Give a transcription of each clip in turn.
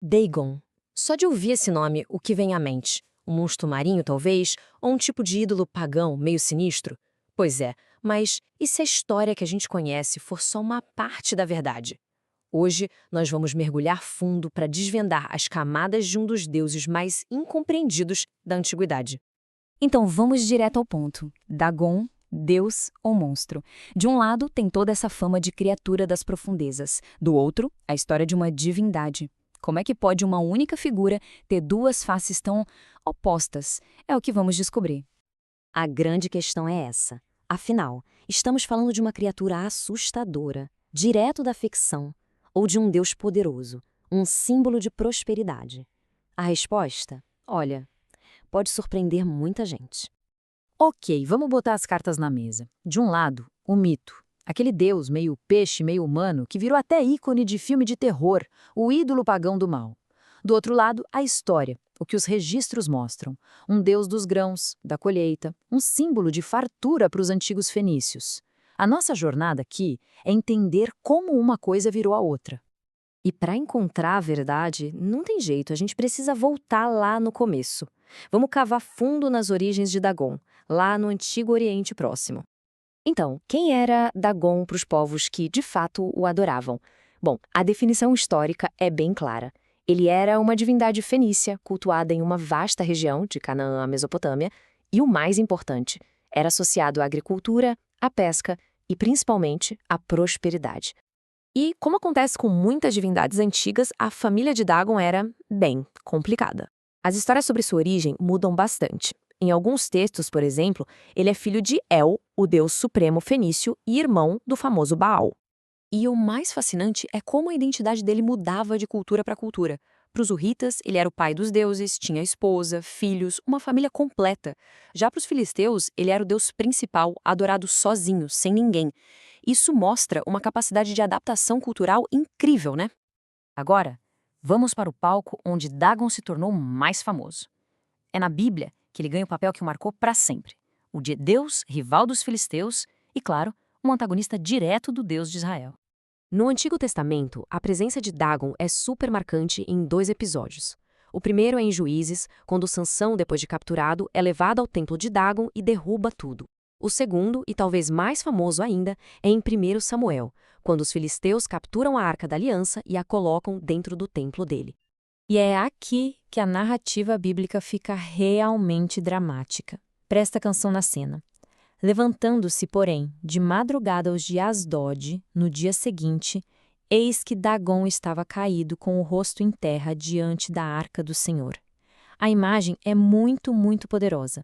Dagon. Só de ouvir esse nome, o que vem à mente? Um monstro marinho, talvez? Ou um tipo de ídolo pagão meio sinistro? Pois é, mas e se a história que a gente conhece for só uma parte da verdade? Hoje, nós vamos mergulhar fundo para desvendar as camadas de um dos deuses mais incompreendidos da antiguidade. Então vamos direto ao ponto. Dagon, deus ou monstro. De um lado, tem toda essa fama de criatura das profundezas. Do outro, a história de uma divindade. Como é que pode uma única figura ter duas faces tão opostas? É o que vamos descobrir. A grande questão é essa. Afinal, estamos falando de uma criatura assustadora, direto da ficção, ou de um Deus poderoso, um símbolo de prosperidade? A resposta, olha, pode surpreender muita gente. Ok, vamos botar as cartas na mesa. De um lado, o mito. Aquele deus meio peixe, meio humano, que virou até ícone de filme de terror, o ídolo pagão do mal. Do outro lado, a história, o que os registros mostram. Um deus dos grãos, da colheita, um símbolo de fartura para os antigos fenícios. A nossa jornada aqui é entender como uma coisa virou a outra. E para encontrar a verdade, não tem jeito, a gente precisa voltar lá no começo. Vamos cavar fundo nas origens de Dagon, lá no Antigo Oriente Próximo. Então, quem era Dagon para os povos que, de fato, o adoravam? Bom, a definição histórica é bem clara. Ele era uma divindade fenícia, cultuada em uma vasta região, de Canaã à Mesopotâmia, e o mais importante, era associado à agricultura, à pesca e, principalmente, à prosperidade. E, como acontece com muitas divindades antigas, a família de Dagon era, bem, complicada. As histórias sobre sua origem mudam bastante. Em alguns textos, por exemplo, ele é filho de El, o deus supremo fenício, e irmão do famoso Baal. E o mais fascinante é como a identidade dele mudava de cultura para cultura. Para os hurritas, ele era o pai dos deuses, tinha esposa, filhos, uma família completa. Já para os filisteus, ele era o deus principal, adorado sozinho, sem ninguém. Isso mostra uma capacidade de adaptação cultural incrível, né? Agora, vamos para o palco onde Dagon se tornou mais famoso. É na Bíblia que ele ganha o papel que o marcou para sempre. O de Deus, rival dos filisteus e, claro, um antagonista direto do Deus de Israel. No Antigo Testamento, a presença de Dagon é super marcante em 2 episódios. O primeiro é em Juízes, quando Sansão, depois de capturado, é levado ao templo de Dagon e derruba tudo. O segundo, e talvez mais famoso ainda, é em 1 Samuel, quando os filisteus capturam a Arca da Aliança e a colocam dentro do templo dele. E é aqui que a narrativa bíblica fica realmente dramática. Presta atenção na cena. Levantando-se, porém, de madrugada os de Asdod, no dia seguinte, eis que Dagon estava caído com o rosto em terra diante da arca do Senhor. A imagem é muito, muito poderosa.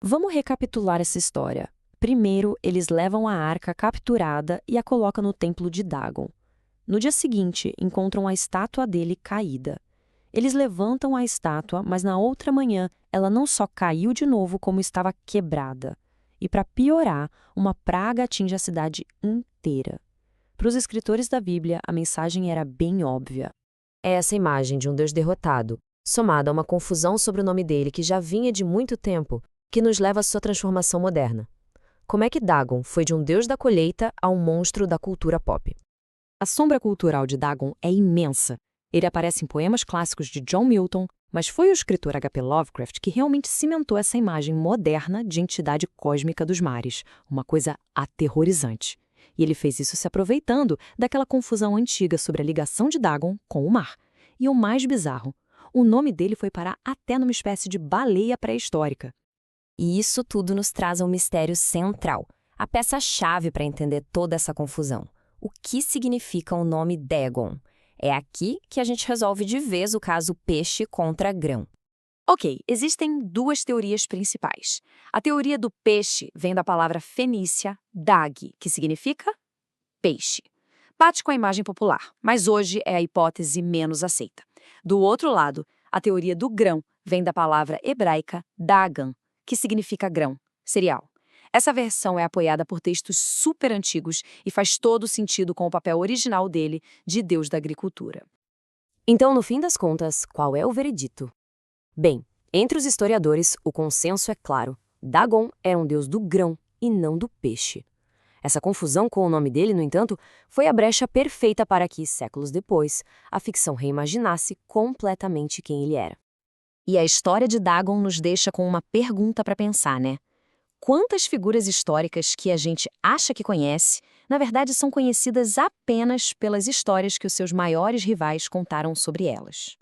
Vamos recapitular essa história. Primeiro, eles levam a arca capturada e a colocam no templo de Dagon. No dia seguinte, encontram a estátua dele caída. Eles levantam a estátua, mas na outra manhã ela não só caiu de novo, como estava quebrada. E para piorar, uma praga atinge a cidade inteira. Para os escritores da Bíblia, a mensagem era bem óbvia. É essa imagem de um Deus derrotado, somada a uma confusão sobre o nome dele que já vinha de muito tempo, que nos leva à sua transformação moderna. Como é que Dagon foi de um deus da colheita a um monstro da cultura pop? A sombra cultural de Dagon é imensa. Ele aparece em poemas clássicos de John Milton, mas foi o escritor H.P. Lovecraft que realmente cimentou essa imagem moderna de entidade cósmica dos mares, uma coisa aterrorizante. E ele fez isso se aproveitando daquela confusão antiga sobre a ligação de Dagon com o mar. E o mais bizarro, o nome dele foi parar até numa espécie de baleia pré-histórica. E isso tudo nos traz a um mistério central, a peça-chave para entender toda essa confusão. O que significa o nome Dagon? É aqui que a gente resolve de vez o caso peixe contra grão. Ok, existem 2 teorias principais. A teoria do peixe vem da palavra fenícia dag, que significa peixe. Bate com a imagem popular, mas hoje é a hipótese menos aceita. Do outro lado, a teoria do grão vem da palavra hebraica dagan, que significa grão, cereal. Essa versão é apoiada por textos super antigos e faz todo sentido com o papel original dele de deus da agricultura. Então, no fim das contas, qual é o veredito? Bem, entre os historiadores, o consenso é claro. Dagon era um deus do grão e não do peixe. Essa confusão com o nome dele, no entanto, foi a brecha perfeita para que, séculos depois, a ficção reimaginasse completamente quem ele era. E a história de Dagon nos deixa com uma pergunta para pensar, né? Quantas figuras históricas que a gente acha que conhece, na verdade são conhecidas apenas pelas histórias que os seus maiores rivais contaram sobre elas?